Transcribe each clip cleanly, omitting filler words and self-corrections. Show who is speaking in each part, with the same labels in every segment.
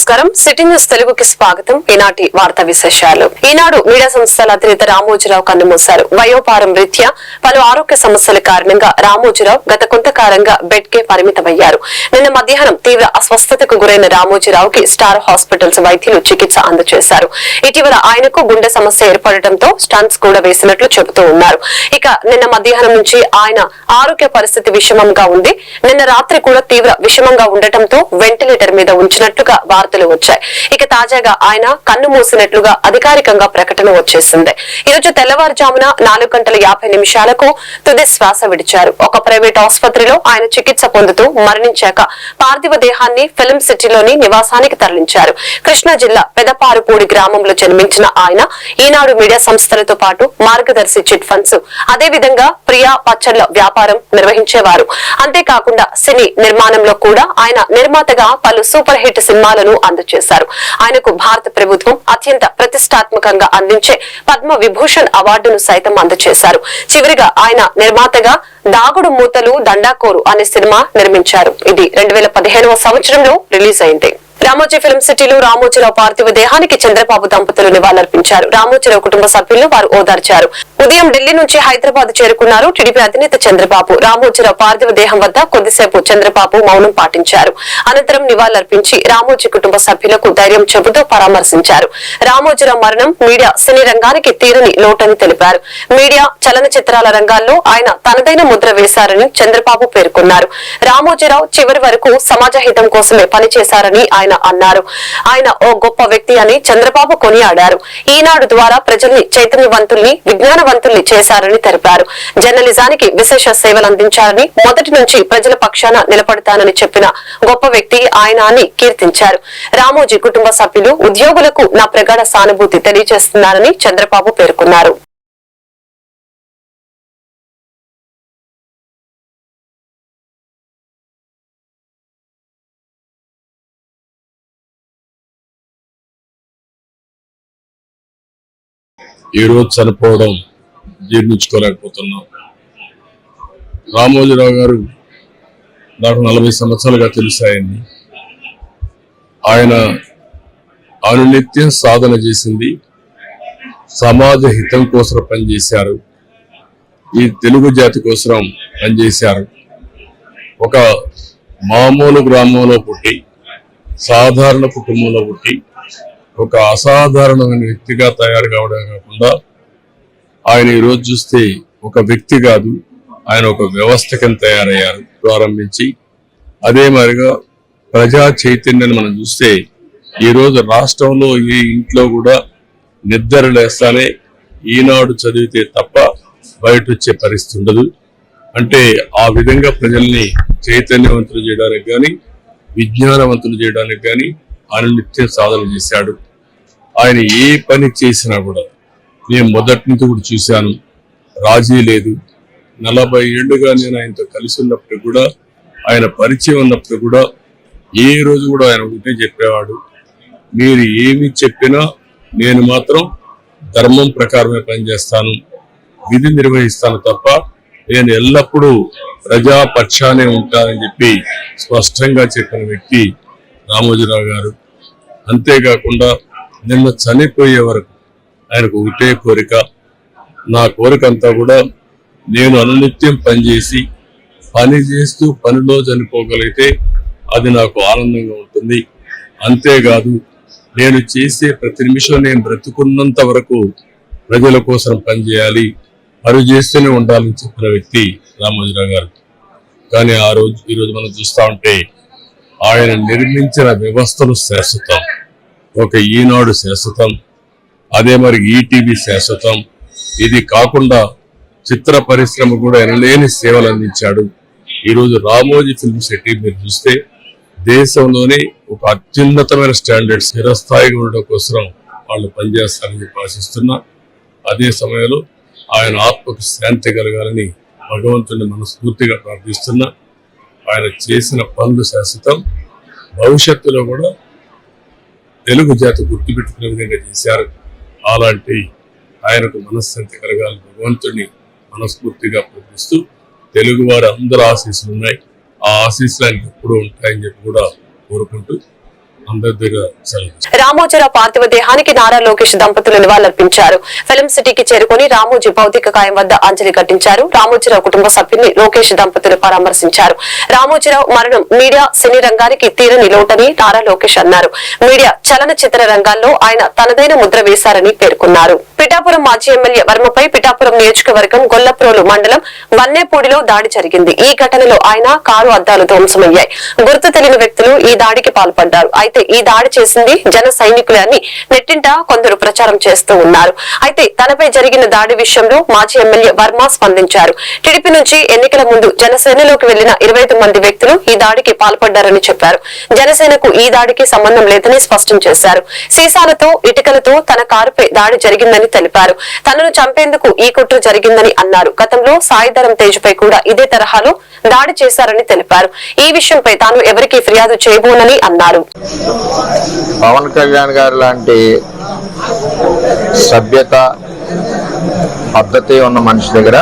Speaker 1: నమస్కారం. City news తెలుగుకి స్వాగతం. ఈనాటి వార్తా విశేషాలు. ఈనాడు మీడియా సంస్థల అధినేత రామోజీరావు కన్నుమూశారు. వయోపారం రీత్యా పలు ఆరోగ్య సమస్యల కారణంగా రామోజీరావు గత కొంతకాలంగా బెడ్ కే పరిమితమయ్యారు. నిన్న మధ్యాహ్నం తీవ్ర అస్వస్థతకు గురైన రామోజీరావుకి స్టార్ హాస్పిటల్స్ వైద్యులు చికిత్స అందజేశారు. ఇటీవల ఆయనకు గుండె సమస్య ఏర్పడటంతో స్టంట్స్ కూడా వేసినట్లు చెబుతూ ఉన్నారు. ఇక నిన్న మధ్యాహ్నం నుంచి ఆయన ఆరోగ్య పరిస్థితి విషమంగా ఉంది. నిన్న రాత్రి కూడా తీవ్ర విషమంగా ఉండటంతో వెంటిలేటర్ మీద ఉంచినట్లుగా వార్తలు వచ్చాయి. ఇక తాజాగా ఆయన కన్ను మూసినట్లుగా అధికారికంగా ప్రకటన వచ్చేసింది. ఈ రోజు తెల్లవారుజామున 4:50 తుది శ్వాస విడిచారు. ఒక ప్రైవేట్ ఆసుపత్రిలో ఆయన చికిత్స పొందుతూ మరణించాక పార్థివ దేహాన్ని ఫిల్మ్ సిటీలోని నివాసానికి తరలించారు. కృష్ణా జిల్లా పెదపారుపూడి గ్రామంలో జన్మించిన ఆయన ఈనాడు మీడియా సంస్థలతో పాటు మార్గదర్శి చిట్ ఫండ్స్, అదేవిధంగా ప్రియా పచ్చళ్ల వ్యాపారం నిర్వహించేవారు. అంతేకాకుండా సినీ నిర్మాణంలో కూడా ఆయన నిర్మాతగా పలు సూపర్ హిట్ సినిమాలను అందజేశారు. ఆయనకు భారత ప్రభుత్వం అత్యంత ప్రతిష్టాత్మకంగా అందించే పద్మ విభూషణ్ అవార్డును సైతం అందజేశారు. చివరిగా ఆయన నిర్మాతగా దాగుడు మూతలు దండాకోరు అనే సినిమా నిర్మించారు. ఇది 2015వ సంవత్సరంలో రిలీజ్ అయింది. రామోజీ ఫిల్మ్ సిటీలో రామోజీరావు పార్థివ దేహానికి చంద్రబాబు దంపతులు నివాళులర్పించారు. రామోజీరావు కుటుంబ సభ్యులను వారు ఓదార్చారు. ఉదయం ఢిల్లీ నుంచి హైదరాబాద్ చేరుకున్నారు టీడీపీ అధినేత చంద్రబాబు. రామోజీరావు పార్థివ దేహం వద్ద కొద్దిసేపు చంద్రబాబు మౌనం పాటించారు. అనంతరం నివాళులర్పించి రామోజీ కుటుంబ సభ్యులకు ధైర్యం చెబుతూ పరామర్శించారు. రామోజీరావు మరణం మీడియా సినీ రంగానికి తీరని లోటని తెలిపారు. మీడియా చలనచిత్రాల రంగాల్లో ఆయన తనదైన ముద్ర వేశారని చంద్రబాబు పేర్కొన్నారు. రామోజీరావు చివరి వరకు సమాజ హితం కోసమే పనిచేశారని ఆయన అన్నారు. ఆయన ఓ గొప్ప వ్యక్తి అని చంద్రబాబు కొనియాడారు. ఈనాడు ద్వారా ప్రజల్ని చైతన్యవంతుల్ని, విజ్ఞానవంతుల్ని చేశారని తెలిపారు. జర్నలిజానికి విశేష సేవలు అందించారని, మొదటి నుంచి ప్రజల పక్షాన నిలబడతానని చెప్పిన గొప్ప వ్యక్తి ఆయన అని కీర్తించారు. రామోజీ కుటుంబ సభ్యులు, ఉద్యోగులకు నా ప్రగాఢ సానుభూతి తెలియజేస్తున్నారని చంద్రబాబు పేర్కొన్నారు.
Speaker 2: ఈ రోజు చనిపోవడం జీర్ణించుకోలేకపోతున్నాం. రామోజీరావు గారు నాకు 40 సంవత్సరాలుగా తెలిసాయండి. ఆయన అనునిత్యం సాధన చేసింది, సమాజ హితం కోసం పనిచేశారు, ఈ తెలుగు జాతి కోసం పనిచేశారు. ఒక మామూలు గ్రామంలో పుట్టి, సాధారణ కుటుంబంలో పుట్టి, ఒక అసాధారణమైన వ్యక్తిగా తయారు కావడం కాకుండా ఆయన ఈరోజు చూస్తే ఒక వ్యక్తి కాదు, ఆయన ఒక వ్యవస్థ కింద తయారయ్యారు ప్రారంభించి. అదే మరిగా ప్రజా చైతన్యాన్ని మనం చూస్తే ఈరోజు రాష్ట్రంలో ఏ ఇంట్లో కూడా నిద్ర లేస్తానే ఈనాడు చదివితే తప్ప బయట వచ్చే పరిస్థితి ఉండదు. అంటే ఆ విధంగా ప్రజల్ని చైతన్యవంతులు చేయడానికి కానీ, విజ్ఞానవంతులు చేయడానికి కానీ ఆయన నిత్యం సాధన చేశాడు. ఆయన ఏ పని చేసినా కూడా నేను మొదటి నుంచి కూడా చూశాను, రాజీ లేదు. 40 ఏళ్లుగా నేను ఆయనతో కలిసి ఉన్నప్పుడు కూడా, ఆయన పరిచయం ఉన్నప్పుడు కూడా ఏ రోజు కూడా ఆయన ఒకటే చెప్పేవాడు, మీరు ఏమి చెప్పినా నేను మాత్రం ధర్మం ప్రకారమే పనిచేస్తాను, విధి నిర్వహిస్తాను తప్ప నేను ఎల్లప్పుడూ ప్రజాపక్షానే ఉంటానని చెప్పి స్పష్టంగా చెప్పిన వ్యక్తి రామోజీరావు గారు. అంతేకాకుండా నిన్న చనిపోయే వరకు ఆయనకు ఒకటే కోరిక, నా కోరిక అంతా కూడా నేను అనునిత్యం పనిచేసి పని చేస్తూ పనిలో చనిపోగలిగితే అది నాకు ఆనందంగా ఉంటుంది. అంతేకాదు నేను చేసే ప్రతి నిమిషం నేను బ్రతుకున్నంత వరకు ప్రజల కోసం పనిచేయాలి, పని చేస్తూనే ఉండాలని చెప్పిన వ్యక్తి రామోజీరావు గారు. కానీ ఈరోజు మనం చూస్తా ఉంటే ఆయన నిర్మించిన వ్యవస్థలు శాశ్వతం. ఒక ఈనాడు శాశ్వతం, అదే మరి ఈటీవీ శాశ్వతం. ఇది కాకుండా చిత్ర పరిశ్రమ కూడా ఎనలేని సేవలు అందించాడు. ఈరోజు రామోజీ ఫిల్మ్ సిటీ మీరు చూస్తే దేశంలోనే ఒక అత్యున్నతమైన స్టాండర్డ్స్ చిరస్థాయిగా ఉండడం కోసం వాళ్ళు పనిచేస్తారని ఆశిస్తున్నా. అదే సమయంలో ఆయన ఆత్మకు శాంతి కలగాలని భగవంతుని మనస్ఫూర్తిగా ప్రార్థిస్తున్నా. ఆయన చేసిన పనులు శాశ్వతం, భవిష్యత్తులో కూడా తెలుగు జాతి గుర్తుపెట్టుకునే విధంగా చేశారు. అలాంటి ఆయనకు మనశ్శాంతి కలగాలని భగవంతుడిని మనస్ఫూర్తిగా ప్రార్థిస్తూ, తెలుగు వారి అందరూ ఆశీస్సులు ఉన్నాయి, ఆ ఆశీస్సులు ఆయనకు ఎప్పుడూ ఉంటాయని చెప్పి కూడా కోరుకుంటూ అందరి దగ్గర సెలవు.
Speaker 1: రామోజీరావు పార్థివ దేహానికి నారా లోకేష్ దంపతులు నివాళులర్పించారు. ఫిలిం సిటీకి చేరుకుని రామోజీ భౌతిక కాయం వద్ద అంజలి ఘటించారు. రామోజీరావు కుటుంబ సభ్యుల్ని లోకేష్ దంపతులు పరామర్శించారు. రామోజీరావు మరణం మీడియా సినీ రంగానికి తీరని లోటని నారా లోకేష్ అన్నారు. మీడియా చలనచిత్ర రంగాల్లో ఆయన తనదైన ముద్ర వేశారని పేర్కొన్నారు. పిఠాపురం మాజీ ఎమ్మెల్యే వర్మపై పిఠాపురం నియోజకవర్గం గొల్లప్రోలు మండలం వన్నేపూడిలో దాడి జరిగింది. ఈ ఘటనలో ఆయన కారు అద్దాలు ధ్వంసమయ్యాయి. గుర్తు తెలియని వ్యక్తులు ఈ దాడికి పాల్పడ్డారు. అయితే ఈ దాడి చేసింది జన సైనికులే అని నెట్టింట కొందరు ప్రచారం చేస్తూ ఉన్నారు. అయితే తనపై జరిగిన దాడి విషయంలో మాజీ ఎమ్మెల్యే వర్మ స్పందించారు. టీడీపీ నుంచి ఎన్నికల ముందు జనసేనలోకి వెళ్లిన 25 మంది వ్యక్తులు ఈ దాడికి పాల్పడ్డారని చెప్పారు. జనసేనకు ఈ దాడికి సంబంధం లేదని స్పష్టం చేశారు. సీసాలతో ఇటుకలతో తన కారుపై దాడి జరిగిందని తెలిపారు. తనను చంపేందుకు ఈ కుట్ర జరిగిందని అన్నారు. గతంలో సాయిధరం తేజ్ పై కూడా ఇదే తరహాలో దాడి చేశారని తెలిపారు. ఈ విషయంపై తాను ఎవరికీ ఫిర్యాదు చేయబోనని అన్నారు.
Speaker 3: పవన్ కళ్యాణ్ గారు లాంటి సభ్యత పద్ధతి ఉన్న మనిషి దగ్గర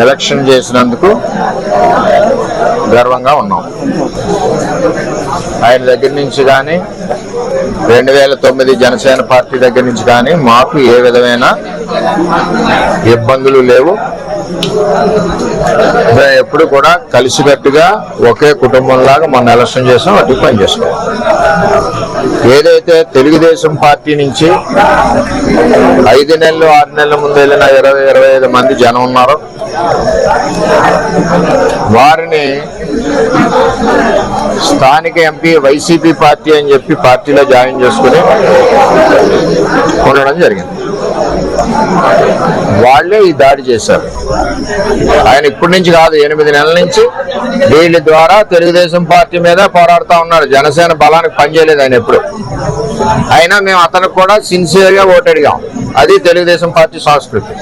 Speaker 3: ఎలక్షన్ చేసినందుకు గర్వంగా ఉన్నాం. ఆయన దగ్గర నుంచి కానీ 2009 జనసేన పార్టీ దగ్గర నుంచి కానీ మాకు ఏ విధమైన ఇబ్బందులు లేవు. ఎప్పుడు కూడా కలిసికట్టుగా ఒకే కుటుంబంలాగా మొన్న ఎలక్షన్ చేసాం, అటు పని చేసుకోవాలి. ఏదైతే తెలుగుదేశం పార్టీ నుంచి 5 నెలలు 6 నెలల ముందు వెళ్ళిన 20-25 మంది జనం ఉన్నారో వారిని స్థానిక ఎంపీ వైసీపీ పార్టీ అని చెప్పి పార్టీలో జాయిన్ చేసుకుని ఉండడం జరిగింది. వాళ్లే ఈ దాడి చేశారు. ఆయన ఇప్పటి నుంచి కాదు, 8 నెలల నుంచి వీళ్ళ ద్వారా తెలుగుదేశం పార్టీ మీద పోరాడుతూ ఉన్నారు. జనసేన బలానికి పనిచేయలేదు ఆయన ఎప్పుడు. అయినా మేము అతనికి కూడా సిన్సియర్ గా ఓటు అడిగాం. అది తెలుగుదేశం పార్టీ సంస్కృతి.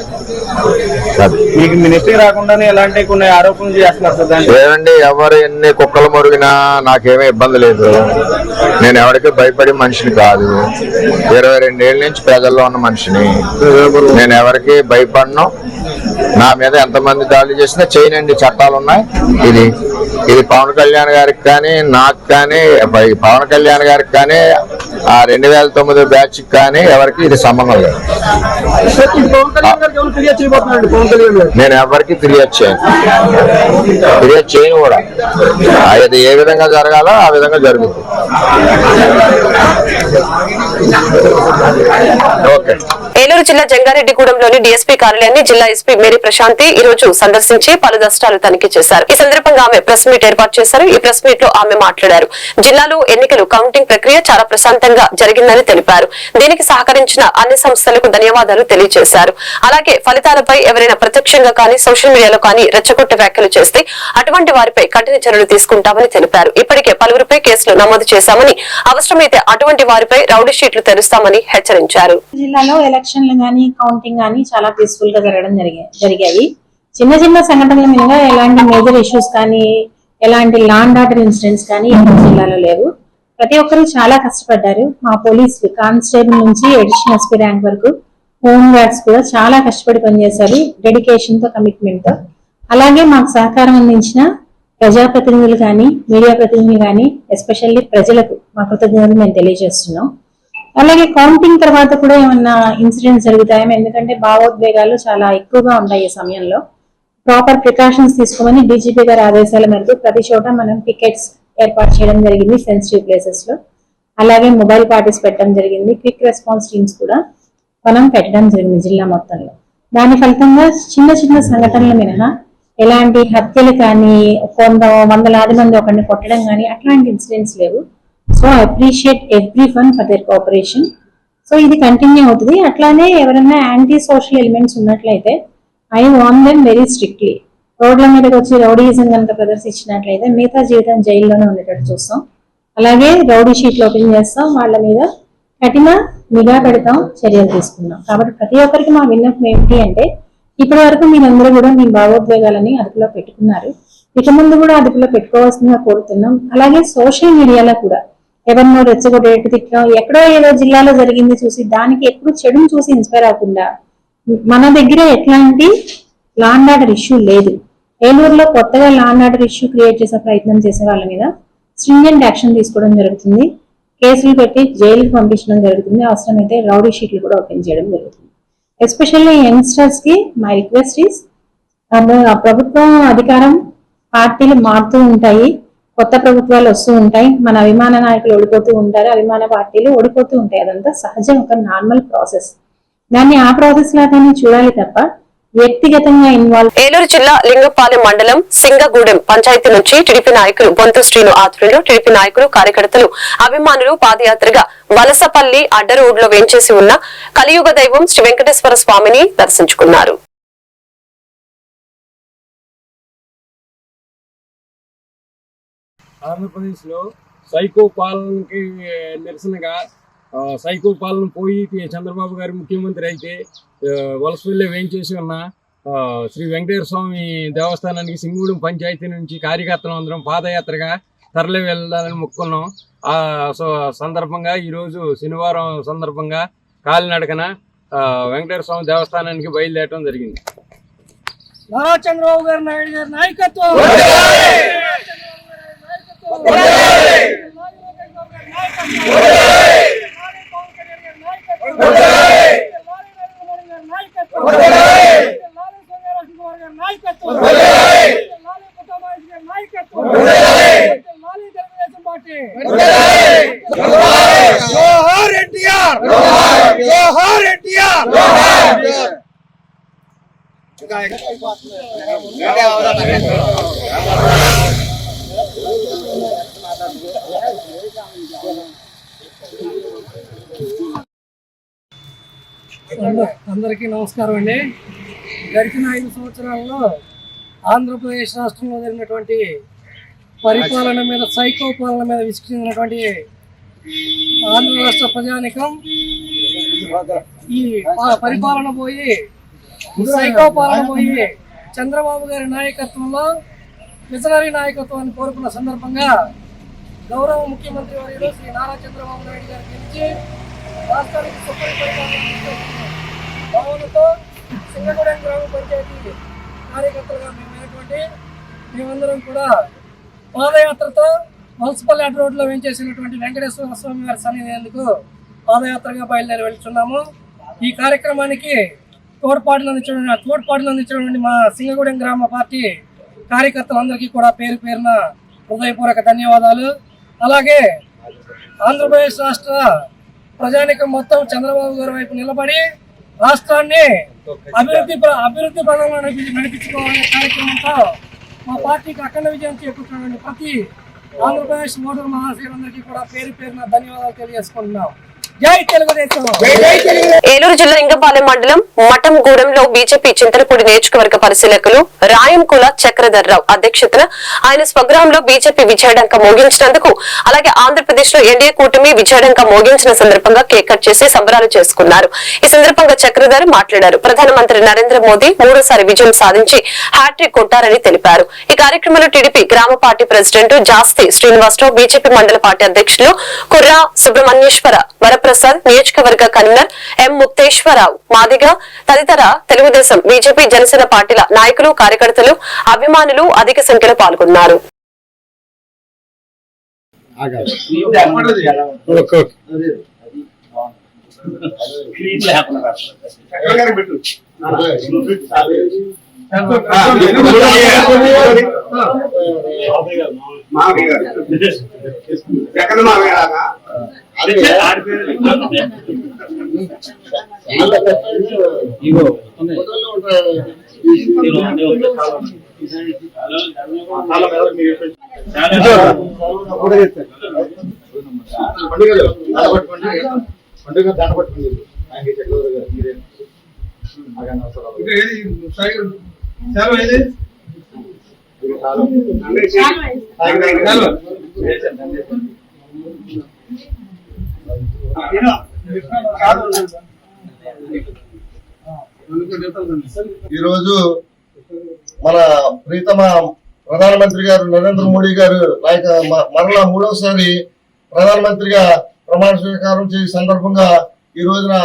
Speaker 4: మీకు మినిస్ట్రీ రాకుండానే ఎలాంటి కొన్ని ఆరోపణలు చేస్తున్నారు.
Speaker 3: ఏమండి, ఎవరు ఎన్ని కుక్కలు మురిగినా నాకేమీ ఇబ్బంది లేదు. నేను ఎవరికి భయపడే మనిషిని కాదు. 22 ఏళ్ళ నుంచి ప్రజల్లో ఉన్న మనిషిని. నేను ఎవరికి భయపడను. నా మీద ఎంతమంది దాడులు చేసినా చేయనండి, చట్టాలు ఉన్నాయి. ఇది పవన్ కళ్యాణ్ గారికి కానీ నాకు కానీ పవన్ కళ్యాణ్ గారికి కానీ ఆ 2009 బ్యాచ్ కానీ ఎవరికి ఇది సంబంధం లేదు. నేను ఎవరికి ఫిర్యాదు చేయను కూడా. అది ఏ విధంగా జరగాలో ఆ విధంగా జరుగుతుంది.
Speaker 1: ఏలూరు జిల్లా జంగారెడ్డిగూడెంలోని డీఎస్పీ కార్యాలయాన్ని జిల్లా ఎస్పీ మేరీ ప్రశాంతి ఈ రోజు సందర్శించి పలు దస్టాలు తనిఖీ చేశారు. ఈ సందర్భంగా ఆమె ప్రెస్ మీట్ ఏర్పాటు చేశారు. ఈ ప్రెస్ మీట్ లో ఆమె మాట్లాడారు. జిల్లాలో ఎన్నికలు కౌంటింగ్ ప్రక్రియ చాలా ప్రశాంతంగా జరిగిందని తెలిపారు. దీనికి సహకరించిన అన్ని సంస్థలకు ధన్యవాదాలు తెలియజేశారు. అలాగే ఫలితాలపై ఎవరైనా ప్రత్యక్షంగా కానీ సోషల్ మీడియాలో కానీ రెచ్చగొట్టే వ్యాఖ్యలు చేస్తే అటువంటి వారిపై కఠిన చర్యలు తీసుకుంటామని తెలిపారు. ఇప్పటికే పలువురిపై కేసులు నమోదు చేశామని, అవసరమైతే అటువంటి వారిపై రౌడీ షీట్లు తెరుస్తామని హెచ్చరించారు.
Speaker 5: జిల్లాలో ఎలక్షన్లు గానీ కౌంటింగ్ గానీ చాలా పీస్ఫుల్ గా జరగడం జరిగాయి. చిన్న చిన్న సంఘటనల మీద ఎలాంటి మేజర్ ఇష్యూస్ కానీ ఎలాంటి లా అండ్ ఆర్డర్ ఇన్సిడెంట్స్ కానీ జిల్లాలో లేవు. ప్రతి ఒక్కరు చాలా కష్టపడ్డారు. మా పోలీసులు కానిస్టేబుల్ నుంచి అడిషనల్ ఎస్పీ ర్యాంక్ వరకు హోమ్ గార్డ్స్ కూడా చాలా కష్టపడి పనిచేశారు, డెడికేషన్ తో, కమిట్మెంట్ తో. అలాగే మాకు సహకారం అందించిన ప్రజాప్రతినిధులు కానీ మీడియా ప్రతినిధులు కానీ ఎస్పెషల్లీ ప్రజలకు మా కృతజ్ఞతలు మేము తెలియజేస్తున్నాం. అలాగే కౌంటింగ్ తర్వాత కూడా ఏమన్నా ఇన్సిడెంట్స్ జరుగుతాయేమో, ఎందుకంటే భావోద్వేగాలు చాలా ఎక్కువగా ఉంటాయి. ఈ సమయంలో ప్రాపర్ ప్రికాషన్స్ తీసుకోమని డీజీపీ గారి ఆదేశాల మేరకు ప్రతి చోట మనం టికెట్స్ ఏర్పాటు చేయడం జరిగింది సెన్సిటివ్ ప్లేసెస్ లో. అలాగే మొబైల్ పార్టీస్ పెట్టడం జరిగింది. క్విక్ రెస్పాన్స్ టీమ్స్ కూడా మనం పెట్టడం జరిగింది జిల్లా మొత్తంలో. దాని ఫలితంగా చిన్న చిన్న సంఘటనల మినహా ఎలాంటి హత్యలు కానీ వందలాది మంది ఒకరిని కొట్టడం కానీ అట్లాంటి ఇన్సిడెంట్స్ లేవు. So I appreciate everyone for their cooperation. So ఇది కంటిన్యూ అవుతుంది. అట్లానే ఎవరైనా యాంటీ సోషల్ ఎలిమెంట్స్ ఉన్నట్లయితే I warn them very strictly. రోడ్ల మీదకి వచ్చి రౌడీజం కనుక ప్రదర్శించినట్లయితే మిగతా జీవితం జైల్లోనే ఉండేటట్టు చూస్తాం. అలాగే రౌడీ షీట్లు ఓపెన్ చేస్తాం, వాళ్ళ మీద కఠిన నిఘా పెడతాం, చర్యలు తీసుకుందాం. కాబట్టి ప్రతి ఒక్కరికి మా విన్నపం ఏమిటి అంటే, ఇప్పటి వరకు మీరందరూ కూడా మీ భావోద్వేగాలని అదుపులో పెట్టుకున్నారు. ఇక ముందు కూడా అదుపులో పెట్టుకోవాల్సిందిగా కోరుతున్నాం. అలాగే సోషల్ మీడియాలో కూడా ఎవరినో రెచ్చగొట్టేట్టు తిట్టడం, ఎక్కడో ఏదో జిల్లాలో జరిగింది చూసి దానికి ఎప్పుడు చెడును చూసి ఇన్స్పైర్ అవ్వకుండా, మన దగ్గర ఎట్లాంటి లా అండ్ ఆర్డర్ ఇష్యూ లేదు. ఏలూరులో కొత్తగా law and order issue create చేసే ప్రయత్నం చేసే వాళ్ళ మీద స్ట్రింజెంట్ యాక్షన్ తీసుకోవడం జరుగుతుంది. కేసులు పెట్టి జైలుకి పంపించడం జరుగుతుంది. అవసరమైతే రౌడీ షీట్లు కూడా ఓపెన్ చేయడం జరుగుతుంది. ఎస్పెషల్లీ యంగ్స్టర్స్ కి మై రిక్వెస్ట్ ఈస్, ప్రభుత్వం అధికారం పార్టీలు మారుతూ ఉంటాయి, కొత్త ప్రభుత్వాలు వస్తూ ఉంటాయి, మన అభిమాన నాయకులు ఓడిపోతూ ఉంటారు, అభిమాన పార్టీలు ఓడిపోతూ ఉంటాయి. అదంతా సహజం, ఒక నార్మల్ ప్రాసెస్. దాన్ని ఆ ప్రాసెస్ లాగానే చూడాలి తప్ప వ్యక్తిగతంగా ఇన్వాల్వ్.
Speaker 1: ఏలూరు జిల్లా లింగపాలెం మండలం సింగగూడెం పంచాయతీ నుంచి టీడీపీ నాయకులు బొంతు శ్రీను ఆధ్వర్యంలో టీడీపీ నాయకులు, కార్యకర్తలు, అభిమానులు పాదయాత్రగా వలసపల్లి అడ్డ రోడ్లో వేంచేసి ఉన్న కలియుగ దైవం శ్రీ వెంకటేశ్వర స్వామిని దర్శించుకున్నారు.
Speaker 6: ఆంధ్రప్రదేశ్లో సైకో పాలనకి నిరసనగా సైకో పాలన పోయి చంద్రబాబు గారు ముఖ్యమంత్రి అయితే వలసపల్లి వేంచేసి ఉన్న శ్రీ వెంకటేశ్వర స్వామి దేవస్థానానికి సింగూడెం పంచాయతీ నుంచి కార్యకర్తలు అందరం పాదయాత్రగా తరలి వెళ్ళాలని మొక్కున్నాం. ఆ సందర్భంగా ఈరోజు శనివారం సందర్భంగా కాలినడకన వెంకటేశ్వర స్వామి దేవస్థానానికి బయలుదేరడం జరిగింది.
Speaker 7: నారా చంద్రబాబు గారి నాయుడు గారి నాయకత్వం, అందరికీ నమస్కారం అండి. గడిచిన 5 సంవత్సరాల్లో ఆంధ్రప్రదేశ్ రాష్ట్రంలో జరిగినటువంటి పరిపాలన మీద, సైకో పాలన మీద విసిగినటువంటి ఆంధ్ర రాష్ట్ర ప్రజానికం ఈ పరిపాలన పోయి, సైకో పాలన పోయి చంద్రబాబు గారి నాయకత్వంలో విజనరీ నాయకత్వాన్ని కోరుకున్న సందర్భంగా గౌరవ ముఖ్యమంత్రి వర్యులు శ్రీ నారా చంద్రబాబు నాయుడు గారు గెలిచి రాష్ట్రానికి సుపరిపాలన భావనతో సింగగూడెం గ్రామ పంచాయతీ కార్యకర్తలుగా మేమందరం కూడా పాదయాత్రతో వలసపల్లి అడ్డ రోడ్లో వేంచేసినటువంటి వెంకటేశ్వర స్వామి వారి సన్నిధిందుకు పాదయాత్రగా బయలుదేరి వెళ్తున్నాము. ఈ కార్యక్రమానికి తోడ్పాటును అందించినటువంటి మా సింగగూడెం గ్రామ పార్టీ కార్యకర్తలందరికీ కూడా పేరు పేరున హృదయపూర్వక ధన్యవాదాలు. అలాగే ఆంధ్రప్రదేశ్ రాష్ట్ర ప్రజానికం మొత్తం చంద్రబాబు గారి వైపు నిలబడి రాష్ట్రాన్ని అభివృద్ధి పదంలో నడిపించుకోవాలనే కార్యక్రమంతో మా పార్టీకి అఖండ విజయం చేకూర్చున్నటువంటి ప్రతి ఆంధ్రప్రదేశ్ ఓటర్ మహాశయులందరికీ కూడా పేరు పేరున ధన్యవాదాలు తెలియజేసుకుంటున్నాం. జై తెలుగుదేశం.
Speaker 1: ఏలూరు జిల్లా లింగపాలెం మండలం మఠంగూడెంలో బీజేపీ చింతలపూడి నియోజకవర్గ పరిశీలకులు రాయంకుల చక్రధర్రావు అధ్యక్షతన ఆయన స్వగ్రామంలో బీజేపీ విజయడంక మోగించినందుకు, అలాగే ఆంధ్రప్రదేశ్ లో ఎన్డీఏ కూటమి విజయడంక మోగించిన సందర్భంగా కేక్ కట్ చేసి సంబరాలు చేసుకున్నారు. ఈ సందర్భంగా చక్రధర్ మాట్లాడారు. ప్రధానమంత్రి నరేంద్ర మోదీ 3వ విజయం సాధించి హ్యాట్రిక్ కొట్టారని తెలిపారు. ఈ కార్యక్రమంలో టీడీపీ గ్రామ పార్టీ ప్రెసిడెంట్ జాస్తి శ్రీనివాసరావు, బీజేపీ మండల పార్టీ అధ్యక్షులు కుర్రా సుబ్రహ్మణ్యేశ్వర, వరప్రసాద్, నియోజకవర్గ కన్వీనర్ ఎం ముక్తేశ్వరరావు, మాదిగ తదితర తెలుగుదేశం, బీజేపీ, జనసేన పార్టీల నాయకులు, కార్యకర్తలు, అభిమానులు అధిక సంఖ్యలో పాల్గొన్నారు.
Speaker 8: ఈరోజు మన ప్రీతమ ప్రధానమంత్రి గారు నరేంద్ర మోడీ గారు మరలా 3వసారి ప్రధానమంత్రిగా ప్రమాణ స్వీకారం చేసే సందర్భంగా ఈ రోజున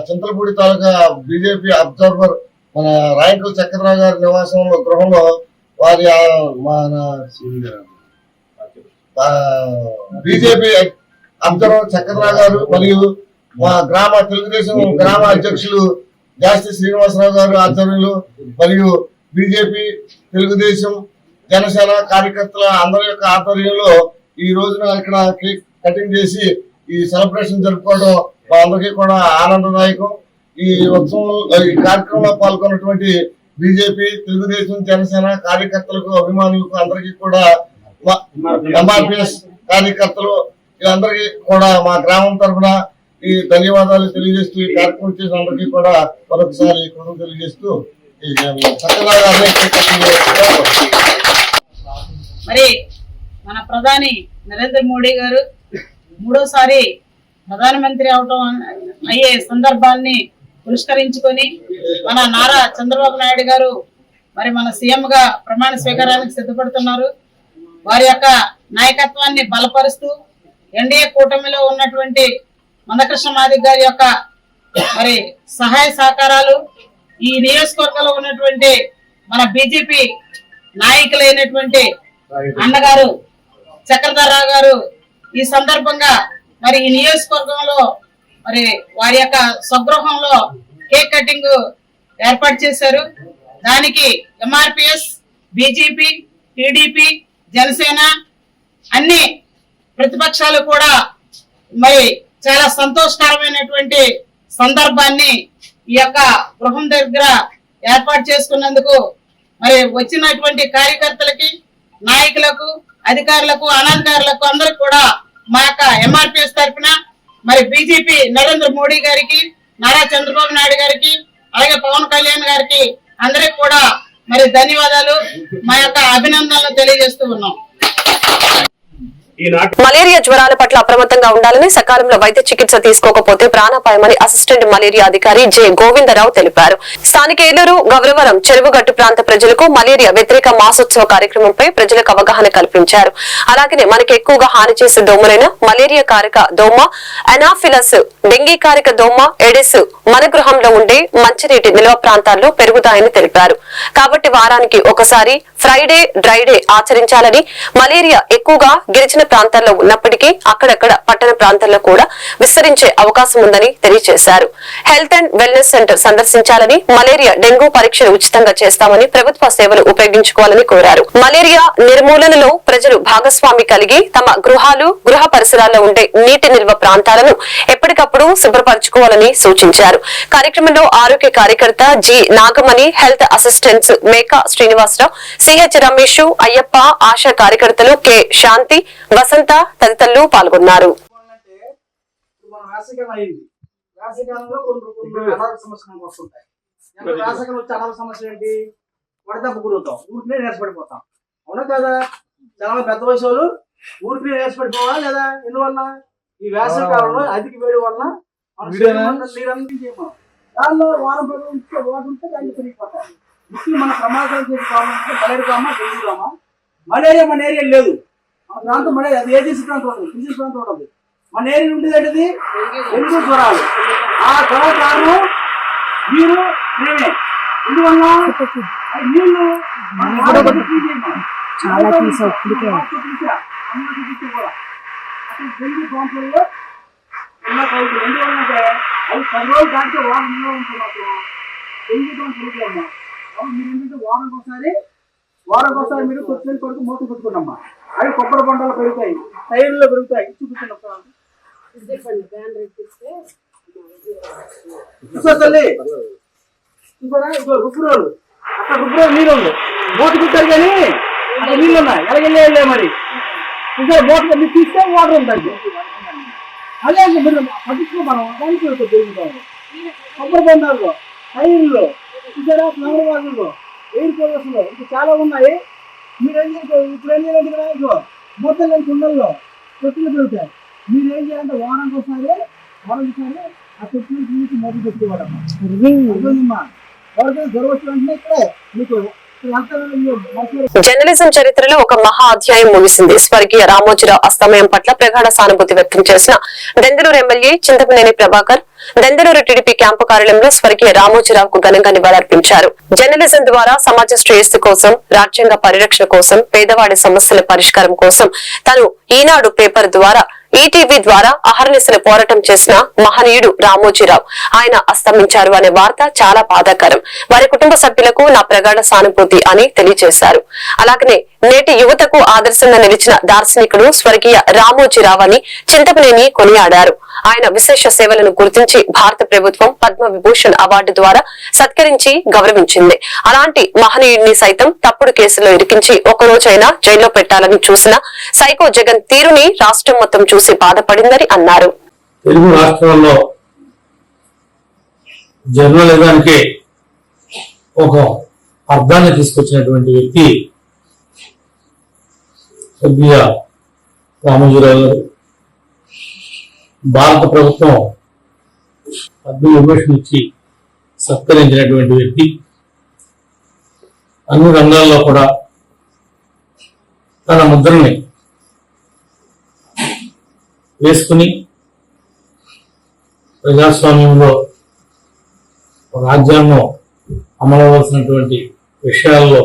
Speaker 8: చింతలపూడి తాలూకా బీజేపీ అబ్జర్వర్ మన రాయంకుల చక్రధర్రావు గారి నివాసంలో గృహంలో వారి మన బీజేపీ అబ్జర్వర్ చక్రరావు గారు మరియు మా తెలుగుదేశం గ్రామ అధ్యక్షులు జాస్తి శ్రీనివాసరావు గారు ఆధ్వర్యంలో మరియు బీజేపీ తెలుగుదేశం జనసేన కార్యకర్తల అందరి యొక్క ఆధ్వర్యంలో ఈ రోజున ఇక్కడ కేక్ కటింగ్ చేసి ఈ సెలబ్రేషన్ జరుపుకోవడం మా అందరికీ కూడా ఆనందదాయకం. ఈ ఉత్సవం ఈ కార్యక్రమంలో పాల్గొన్నటువంటి బీజేపీ తెలుగుదేశం జనసేన కార్యకర్తలకు అభిమానులకు అందరికీ కూడా ఎంఆర్పిఎస్ కార్యకర్తలు వీళ్ళందరికీ కూడా మా గ్రామం తరఫున ఈ ధన్యవాదాలు తెలియజేస్తూ ఈ కార్యక్రమం చేసిన అందరికీ కూడా మరొకసారి కృతజ్ఞతలు తెలియజేస్తూ
Speaker 9: మరి మన ప్రధాని నరేంద్ర మోడీ గారు మూడోసారి ప్రధానమంత్రి అవటం అయ్యే సందర్భాన్ని పురస్కరించుకొని మన నారా చంద్రబాబు నాయుడు గారు మరి మన సీఎం గా ప్రమాణ స్వీకారానికి సిద్ధపడుతున్నారు. వారి యొక్క నాయకత్వాన్ని బలపరుస్తూ ఎన్డీఏ కూటమిలో ఉన్నటువంటి మందకృష్ణ మాదిగ గారి యొక్క మరి సహాయ సహకారాలు ఈ నియోజకవర్గంలో ఉన్నటువంటి మన బీజేపీ నాయకులైనటువంటి అన్నగారు చక్రధర్రావు గారు ఈ సందర్భంగా మరి ఈ నియోజకవర్గంలో మరి వారి యొక్క స్వగృహంలో కేక్ కటింగ్ ఏర్పాటు చేశారు. దానికి ఎంఆర్పిఎస్, బీజేపీ, టీడీపీ, జనసేన అన్ని ప్రతిపక్షాలు కూడా మరి చాలా సంతోషకరమైనటువంటి సందర్భాన్ని ఈ యొక్క గృహం దగ్గర ఏర్పాటు చేసుకున్నందుకు మరి వచ్చినటువంటి కార్యకర్తలకి, నాయకులకు, అధికారులకు, అనధికారులకు అందరికి కూడా మా యొక్క ఎంఆర్పిఎస్ తరఫున మరి బీజేపీ నరేంద్ర మోడీ గారికి, నారా చంద్రబాబు నాయుడు గారికి, అలాగే పవన్ కళ్యాణ్ గారికి అందరికి కూడా మరి ధన్యవాదాలు, మా యొక్క అభినందనలు తెలియజేస్తూ ఉన్నాం.
Speaker 1: మలేరియా జ్వరాల పట్ల అప్రమత్తంగా ఉండాలని, సకాలంలో వైద్య చికిత్స తీసుకోకపోతే ప్రాణాపాయమని అసిస్టెంట్ మలేరియా అధికారి జె గోవిందరావు తెలిపారు. స్థానిక ఏలూరు, గౌరవరం, చెరువుగట్టు ప్రాంత ప్రజలకు మలేరియా వ్యతిరేక మాసోత్సవ కార్యక్రమంపై ప్రజలకు అవగాహన కల్పించారు. అలాగే మనకి ఎక్కువగా హాని చేసే దోమలైన మలేరియా కారక దోమ, అనాఫిలస్, డెంగీ కారక దోమ, ఎడిస్ మన గృహంలో ఉండే మంచినీటి నిల్వ ప్రాంతాల్లో పెరుగుతాయని తెలిపారు. కాబట్టి వారానికి ఒకసారి ఫ్రైడే, డ్రైడే ఆచరించాలని, మలేరియా ఎక్కువగా గిరిజన ప్రాంతాల్లో ఉన్నప్పటికీ అక్కడక్కడ పట్టణ ప్రాంతాల్లో కూడా విస్తరించే అవకాశం ఉందని తెలియజేశారు. హెల్త్ అండ్ వెల్నెస్ సెంటర్ సందర్శించాలని, మలేరియా, డెంగూ పరీక్షలు ఉచితంగా చేస్తామని, ప్రభుత్వ సేవలు ఉపయోగించుకోవాలని కోరారు. మలేరియా నిర్మూలనలో ప్రజలు భాగస్వామి కలిగి తమ గృహాలు, గృహ పరిసరాల్లో ఉండే నీటి నిల్వ ప్రాంతాలను ఎప్పటికప్పుడు శుభ్రపరచుకోవాలని సూచించారు. కార్యక్రమంలో ఆరోగ్య కార్యకర్త G Nagamani, health assistants Meka Srinivasarao, CH Ramesh, Ayyappa, Asha కార్యకర్తలు కె శాంతి, వసంత తదితరులు పాల్గొన్నారు.
Speaker 4: వేసవికాలంలో కొన్ని అనారోగ్య సమస్యలు వస్తుంటాయి. వేసవికాలం వచ్చే అనారోగ్య సమస్యలు ఏంటి? వడదెబ్బ గురవుతాం, ఊరికే నీరసపడిపోతాం. అవునా కదా? చాలా పెద్ద వయసు వాళ్ళు ఊరికి నీరసపడిపోవాలా లేదా? ఎందువల్ల? ఈ వేసవి కాలంలో అధిక వేడి వల్ల దానిలో వారం పది వాటర్ ఉంటే దాన్ని పెరిగిపోతాయి. ముఖ్యంగా మన ప్రమాదం చేసే కావాలంటే మలేరియా మన ఏరియా లేదు. మన ప్రాంతం మలేరియా అది ఏజెన్సీ ప్రాంతం ఉంటుంది, డిసీజ్ ప్రాంతం ఉంటుంది. మన ఏరియా ఉండేది ఏంటిది? డెంగ్యూ జ్వరాలు. ఆ జ్వరం కారణం నీరు, నేనే. ఎందువల్ల నీళ్లు చాలా తీసావు డెంగ్యూ ప్రాంతంలో ఉన్న కౌలు. ఎందువల్లంటే అది 10 రోజులు దాటితే వారం నిల్వ ఉంటుంది. మాత్రం డెంగ్యూ ప్రాంతం మీరు ఏంటంటే వారానికి ఒకసారి మీరు కొత్తిమీర కొడుకు మూత పెట్టుకున్నమ్మా. అవి కొబ్బరి బొండాలు పెరుగుతాయి, టైర్లో పెరుగుతాయి. చూపించండి తల్లి. ఇంకోరా ఇంకో రుబ్బురోలు, అక్కడ రుబ్బురోలు నీళ్ళు ఉంది. మూత పెట్టారు కానీ అక్కడ నీళ్ళు ఉన్నాయి, ఎలాగెళ్ళే మరి. ఇంకా మూత మీరు తీస్తే వాటర్ ఉంటుంది. అదే మీరు పట్టించుకో, మనం దానికి పెరుగుతాం. కొబ్బరి బొండాల్లో, టైర్లో, చూసారా, ఫ్లవర్ వాజుల్లో, ఎయిర్ కూలర్స్లో ఇంకా చాలా ఉన్నాయి. మీరేం చేస్తారు? ఇప్పుడు ఏం చేయాలంటే ఇక్కడ మూతలు లేని కుండల్లో చెట్లు పెరుగుతాయి. మీరు ఏం చేయాలంటే వారానికి ఒకసారి ఆ చెట్టు నుంచి మొదలు పెట్టుకోవాలమ్మా. అర్థమమ్మా? ఎవరికైనా జ్వరం వచ్చిన వెంటనే ఇక్కడే మీకు
Speaker 1: జర్నలిజం చరిత్రలో ఒక మహా అధ్యాయం ముగిసింది. స్వర్గీయ రామోజీరావు అస్తమయం పట్ల ప్రగాఢ సానుభూతి వ్యక్తం చేసిన Denduluru MLA Chintamaneni Prabhakar Denduluru TDP camp కార్యాలయంలో స్వర్గీయ రామోజీరావుకు ఘనంగా నివాళులర్పించారు. జర్నలిజం ద్వారా సమాజ శ్రేయస్సు కోసం, రాజ్యాంగ పరిరక్షణ కోసం, పేదవాడి సమస్యల పరిష్కారం కోసం తాను ఈనాడు పేపర్ ద్వారా, ఈటీవీ ద్వారా అహర్నిశలు పోరాటం చేసిన మహనీయుడు రామోజీరావు. ఆయన అస్తమించారు అనే వార్త చాలా బాధాకరం. వారి కుటుంబ సభ్యులకు నా ప్రగాఢ సానుభూతి అని తెలియజేశారు. అలాగనే నేటి యువతకు ఆదర్శంగా నిలిచిన దార్శనికుడు స్వర్గీయ రామోజీరావు అని చింతమనేని కొనియాడారు. ఆయన విశేష సేవలను గుర్తించి భారత ప్రభుత్వం పద్మ విభూషణ్ అవార్డు ద్వారా సత్కరించి గౌరవించింది. అలాంటి మహనీయుడిని సైతం తప్పుడు కేసులో ఇరికించి ఒకరోజైనా జైల్లో పెట్టాలని చూసిన సైకో జగన్ తీరుని రాష్ట్రం మొత్తం చూసి బాధపడిందని అన్నారు.
Speaker 10: తెలుగు రాష్ట్రాల్లో జర్నలిజానికి ఒక అర్థాన్ని తీసుకొచ్చినటువంటి వ్యక్తి స్వర్గీయ రామోజీరావు గారు. భారత ప్రభుత్వం పద్మ విభూషణ్ ఇచ్చి సత్కరించినటువంటి వ్యక్తి. అన్ని రంగాల్లో కూడా తన ముద్రని వేసుకుని ప్రజాస్వామ్యంలో రాజ్యాంగం అమలవలసినటువంటి విషయాల్లో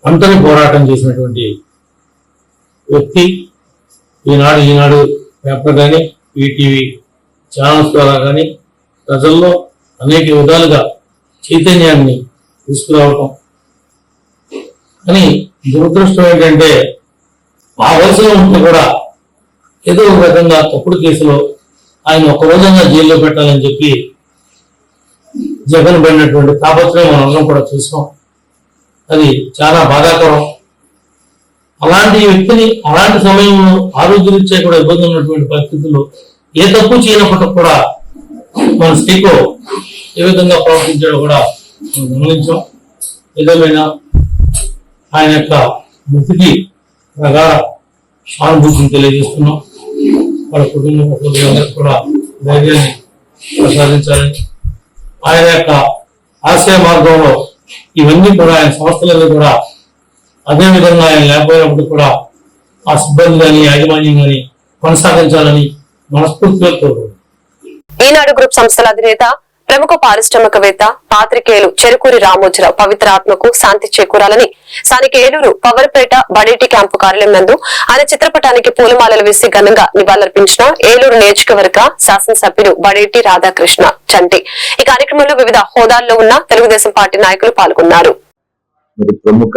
Speaker 10: అంతని పోరాటం చేసినటువంటి వ్యక్తి. ఈనాడు పేపర్ కానీ, ఈటీవీ ఛానల్స్ ద్వారా కానీ ప్రజల్లో అనేక విధాలుగా చైతన్యాన్ని తీసుకురావటం. కానీ దురదృష్టం ఏంటంటే ఆ వయసులో ఉంటే కూడా ఏదో ఒక విధంగా తప్పుడు కేసులో ఆయన ఒక రోజంగా జైల్లో పెట్టాలని చెప్పి జగన్ పడినటువంటి తాపత్రయం మనందరం కూడా చూసాం. అది చాలా బాధాకరం. అలాంటి వ్యక్తిని అలాంటి సమయంలో ఆరోగ్యరీత్యా కూడా ఇబ్బంది ఉన్నటువంటి పరిస్థితుల్లో ఏ తప్పు చేయనప్పటికి కూడా మన స్టీకో ఏ విధంగా ప్రవర్తించాడో కూడా మనం గమనించాం. ఏదేమైనా ఆయన యొక్క మృతికి ప్రగాఢ సానుభూతిని తెలియజేస్తున్నాం. వాళ్ళ కుటుంబ సభ్యులందరికీ కూడా ధైర్యాన్ని ప్రసాదించాలని, ఆయన యొక్క ఆశయ మార్గంలో ఇవన్నీ కూడా ఆయన సంస్థలలో కూడా అదే విధంగా ఆయన లేకపోయినప్పుడు కూడా ఆ సిబ్బంది కానీ, యాజమాన్యం కానీ కొనసాగించాలని మనస్ఫూర్తిగా కోరుకుంటున్నాను.
Speaker 1: ఈనాడు గ్రూప్ సంస్థల అధినేత, ప్రముఖ పారిశ్రామికవేత్త, పాత్రికేయులు చెరుకూరి రామోజీరావు పవిత్ర ఆత్మకు శాంతి చేకూరాలని స్థానిక ఏలూరు పవర్పేట బడేటి క్యాంపు కార్యాలయం నందు ఆయన చిత్రపటానికి పూలమాలలు వేసి ఘనంగా నివాళులర్పించిన ఏలూరు నియోజకవర్గ శాసనసభ్యులు బడేటి రాధాకృష్ణ చంటి. ఈ కార్యక్రమంలో వివిధ హోదాల్లో ఉన్న తెలుగుదేశం పార్టీ నాయకులు పాల్గొన్నారు.
Speaker 11: ప్రముఖ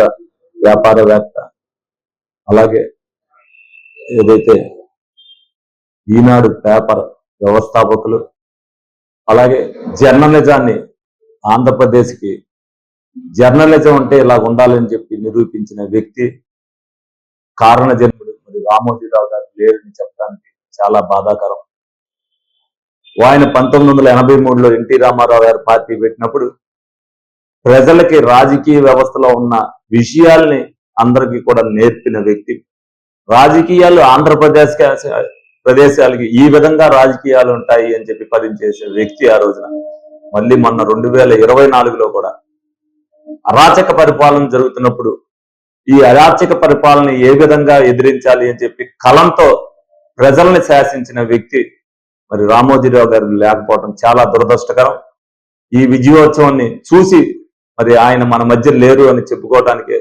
Speaker 11: వ్యాపారవేత్త, అలాగే ఏదైతే ఈనాడు పేపర్ వ్యవస్థాపకులు, అలాగే జర్నలిజాన్ని ఆంధ్రప్రదేశ్కి జర్నలిజం అంటే ఇలా ఉండాలని చెప్పి నిరూపించిన వ్యక్తి, కారణ జన్ముడు మరి రామోజీరావు గారు లేరని చెప్పడానికి చాలా బాధాకరం. ఆయన 1983లో ఎన్టీ రామారావు గారు పార్టీ పెట్టినప్పుడు ప్రజలకి రాజకీయ వ్యవస్థలో ఉన్న విషయాల్ని అందరికీ కూడా నేర్పిన వ్యక్తి. రాజకీయాలు ప్రదేశాలకి ఈ విధంగా రాజకీయాలు ఉంటాయి అని చెప్పి పరిచయం వ్యక్తి ఆ రోజున. మళ్ళీ మొన్న 2024లో కూడా అరాచక పరిపాలన జరుగుతున్నప్పుడు ఈ అరాచక పరిపాలన ఏ విధంగా ఎదిరించాలి అని చెప్పి కలంతో ప్రజల్ని శాసించిన వ్యక్తి మరి రామోజీరావు గారు లేకపోవడం చాలా దురదృష్టకరం. ఈ విజయోత్సవాన్ని చూసి మరి ఆయన మన మధ్య లేరు అని చెప్పుకోవడానికి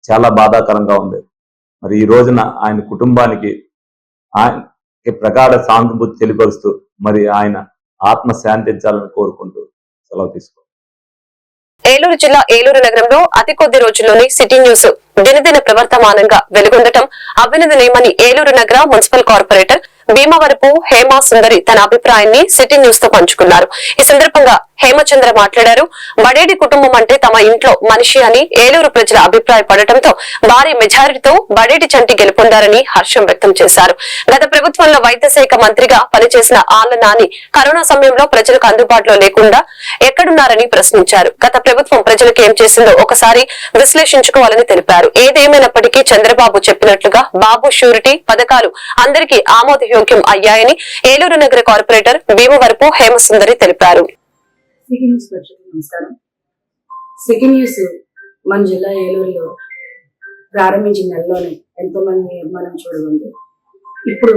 Speaker 11: చాలా బాధాకరంగా ఉంది. మరి ఈ రోజున ఆయన కుటుంబానికి ఆయనకి ప్రగాఢ సానుభూతి తెలియపరుస్తూ మరి ఆయన ఆత్మ శాంతించాలని కోరుకుంటూ సెలవు తీసుకో.
Speaker 1: ఏలూరు జిల్లా ఏలూరు నగరంలో అతి కొద్ది రోజుల్లోనే సిటీ న్యూస్ దినదిన ప్రవర్తమానంగా వెలుగొందటం అభినందనీయమని ఏలూరు నగర మున్సిపల్ కార్పొరేటర్ భీమవరపు హేమా సుందరి తన అభిప్రాయాన్ని సిటీ న్యూస్ తో పంచుకున్నారు. ఈ సందర్భంగా హేమచంద్ర మాట్లాడారు. బడేడి కుటుంబం అంటే తమ ఇంట్లో మనిషి అని ఏలూరు ప్రజల అభిప్రాయపడటంతో భారీ మెజారిటీతో బడేడి చంటి గెలుపొందారని హర్షం వ్యక్తం చేశారు. గత ప్రభుత్వంలో వైద్య శాఖ మంత్రిగా పనిచేసిన ఆళ్ల నాని కరోనా సమయంలో ప్రజలకు అందుబాటులో లేకుండా ఎక్కడున్నారని ప్రశ్నించారు. గత ప్రభుత్వం ప్రజలకు ఏం చేసిందో ఒకసారి విశ్లేషించుకోవాలని తెలిపారు. ఏదేమైనప్పటికీ చంద్రబాబు చెప్పినట్లుగా బాబు షూరిటీ పథకాలు అందరికీ ఆమోదయోగ్యం అయ్యాయని ఏలూరు నగర కార్పొరేటర్ భీమవరపు హేమసుందరి తెలిపారు.
Speaker 12: సిటీ న్యూస్ మన జిల్లా ఏలూరులో ప్రారంభించిన నెలలోనే ఎంతో మంది మనం చూడగండి. ఇప్పుడు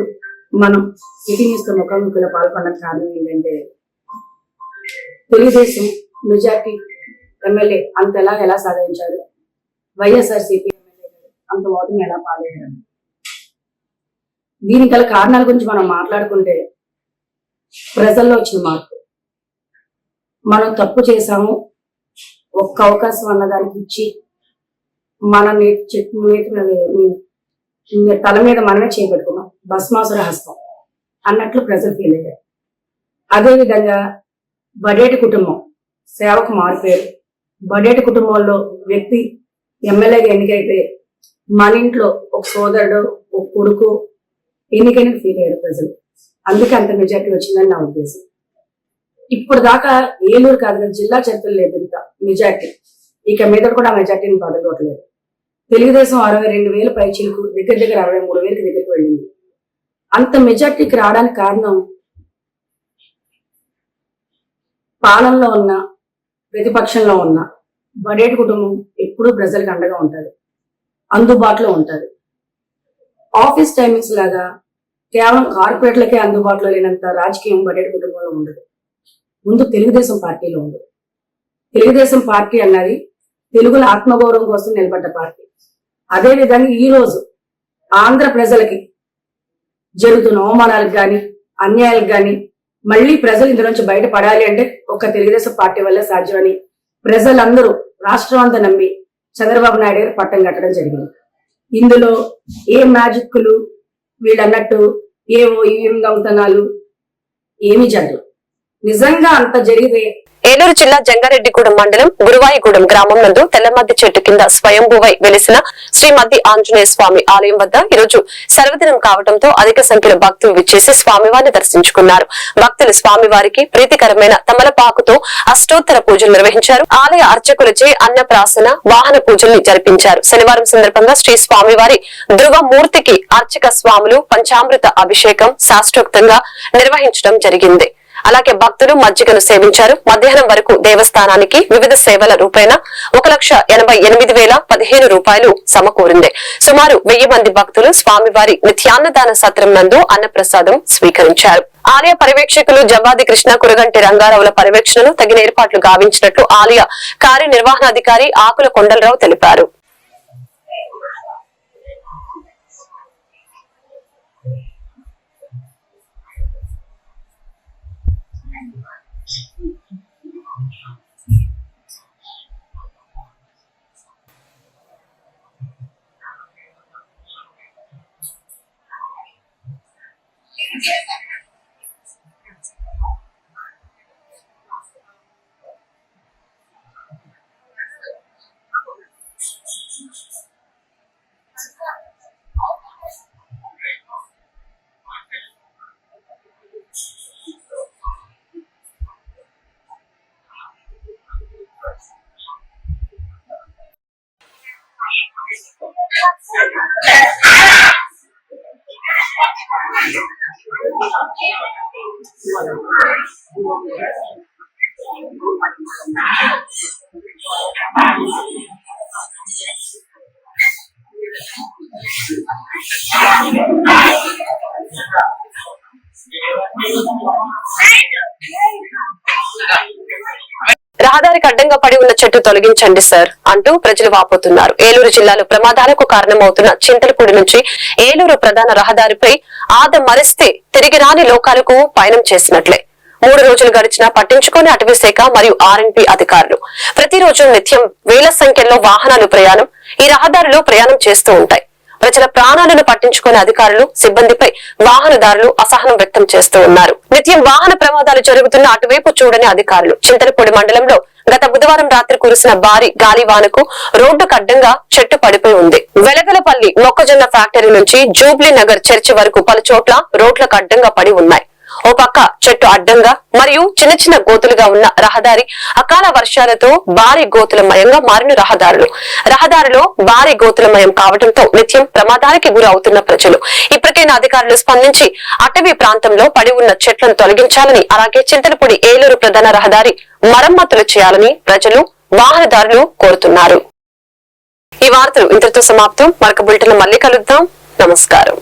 Speaker 12: మనం సిటీ న్యూస్ తో ముఖాముఖిలో పాల్గొనడానికి కారణం ఏంటంటే తెలుగుదేశం మెజార్టీ ఎమ్మెల్యే అంత ఎలా సాధించారు, వైఎస్ఆర్సీపీ ఎమ్మెల్యే అంత ఓటుని ఎలా పాలయ్యారు. దీనికి గల కారణాల గురించి మనం మాట్లాడుకుంటే ప్రజల్లో వచ్చిన మార్పు, మనం తప్పు చేశాము ఒక్క అవకాశం అన్నదానికి ఇచ్చి మన తల మీద మనమే చేపట్టుకున్నాం, భస్మాసుర హస్తం అన్నట్లు ప్రజలు ఫీల్ అయ్యారు. అదేవిధంగా బడేటి కుటుంబం సేవకు మారిపోయారు. బడేటి కుటుంబంలో వ్యక్తి ఎమ్మెల్యేగా ఎన్నికైతే మన ఇంట్లో ఒక సోదరుడు ఒక కొడుకు ఎన్నికైనా ఫీల్ అయ్యారు ప్రజలు. అందుకే అంత మెజార్టీ వచ్చిందని నా ఉద్దేశం. ఇప్పుడు దాకా ఏలూరు కాదు జిల్లా చరిత్రలో లేదు ఇంత మెజార్టీ. ఇక మీద కూడా ఆ మెజార్టీని బదలగొట్టలేదు. తెలుగుదేశం 62,000 పైచీలకు దగ్గర 63,000 దగ్గరికి వెళ్ళింది. అంత మెజార్టీకి రావడానికి కారణం పాలనలో ఉన్న ప్రతిపక్షంలో ఉన్న బడేటి కుటుంబం ఎప్పుడూ ప్రజలకు అండగా ఉంటారు, అందుబాటులో ఉంటారు. ఆఫీస్ టైమింగ్స్ లాగా కేవలం కార్పొరేట్లకే అందుబాటులో లేనంత రాజకీయం బడేటి కుటుంబంలో ఉండదు. ముందు తెలుగుదేశం పార్టీలో ఉండదు. తెలుగుదేశం పార్టీ అన్నది తెలుగుల ఆత్మగౌరవం కోసం నిలబడ్డ పార్టీ. అదేవిధంగా ఈ రోజు ఆంధ్ర ప్రజలకి జరుగుతున్న అవమానాలకు గాని అన్యాయాలకు గాని మళ్ళీ ప్రజలు ఇందు నుంచి బయటపడాలి అంటే ఒక్క తెలుగుదేశం పార్టీ వల్లే సాధ్యమని ప్రజలందరూ రాష్ట్రం అంతా నమ్మి చంద్రబాబు నాయుడు గారు పట్టం కట్టడం జరిగింది. ఇందులో ఏ మ్యాజిక్లు వీళ్ళన్నట్టు ఏవో ఈవీఎం దొంగతనాలు ఏమీ జరగదు. నిజంగా అంత జరిగితే
Speaker 1: ఏలూరు జిల్లా జంగారెడ్డిగూడెం మండలం గురువాయిగూడెం గ్రామం నందు తెల్లమద్ది చెట్టు కింద స్వయంభూవై వెలిసిన శ్రీ మద్ది ఆంజనేయ స్వామి ఆలయం వద్ద ఈరోజు సర్వదినం కావడంతో అధిక సంఖ్యలో భక్తులు విచ్చేసి స్వామివారిని దర్శించుకున్నారు. భక్తులు స్వామివారికి ప్రీతికరమైన తమలపాకుతో అష్టోత్తర పూజలు నిర్వహించారు. ఆలయ అర్చకులచే అన్నప్రాసన వాహన పూజల్ని జరిపించారు. శనివారం సందర్భంగా శ్రీ స్వామివారి ధ్రువమూర్తికి అర్చక స్వాములు పంచామృత అభిషేకం శాస్త్రోక్తంగా నిర్వహించడం జరిగింది. అలాగే భక్తులు మజ్జిగను సేవించారు. మధ్యాహ్నం వరకు దేవస్థానానికి వివిధ సేవల రూపేణ 1,88,015 రూపాయలు సమకూరింది. సుమారు 1000 మంది భక్తులు స్వామివారి నిత్యాన్నదాన సత్రం నందు అన్నప్రసాదం స్వీకరించారు. ఆలయ పర్యవేక్షకులు జవ్వాది కృష్ణ కురగంటి రంగారావుల పర్యవేక్షణను తగిన ఏర్పాట్లు గావించినట్లు ఆలయ కార్యనిర్వహణాధికారి ఆకుల కొండలరావు తెలిపారు. రహదారికి అడ్డంగా పడి ఉన్న చెట్టు తొలగించండి సార్ అంటూ ప్రజలు వాపోతున్నారు. ఏలూరు జిల్లాలో ప్రమాదాలకు కారణమవుతున్న చింతలపూడి నుంచి ఏలూరు ప్రధాన రహదారిపై మరిస్తే తిరిగి రాని లోకాలకు పయనం చేసినట్లే. 3 రోజులు గడిచినా పట్టించుకుని అటవీ శాఖ మరియు ఆర్ఎన్పి అధికారులు ప్రతిరోజు నిత్యం వేల సంఖ్యలో వాహనాలు ఈ రహదారిలో ప్రయాణం చేస్తూ ఉంటాయి. ప్రజల ప్రాణాలను పట్టించుకునే అధికారులు సిబ్బందిపై వాహనదారులు అసహనం వ్యక్తం చేస్తూ ఉన్నారు. నిత్యం వాహన ప్రమాదాలు జరుగుతున్న అటువైపు చూడని అధికారులు. చింతలపూడి మండలంలో గత బుధవారం రాత్రి కురిసిన భారీ గాలివానకు రోడ్డుకు అడ్డంగా చెట్టు పడిపోయి ఉంది. వెలగలపల్లి మొక్కజొన్న ఫ్యాక్టరీ నుంచి జూబ్లీ నగర్ చర్చి వరకు పలు చోట్ల రోడ్లకు అడ్డంగా పడి ఉన్నాయి. ఓ పక్క చెట్టు అడ్డంగా మరియు చిన్న చిన్న గోతులుగా ఉన్న రహదారి అకాల వర్షాలతో భారీ గోతులమయంగా మారిన రహదారిలో భారీ గోతులమయం కావడంతో నిత్యం ప్రమాదానికి గురి అవుతున్న ప్రజలు. ఇప్పటికైనా అధికారులు స్పందించి అటవీ ప్రాంతంలో పడి ఉన్న చెట్లను తొలగించాలని, అలాగే చింతలపూడి ఏలూరు ప్రధాన రహదారి మరమ్మతులు చేయాలని ప్రజలు వాహనదారులు కోరుతున్నారు. ఈ వార్తలు ఇంతటితో సమాప్తం. మరొక బులెటిన్ మళ్ళీ కలుద్దాం. నమస్కారం.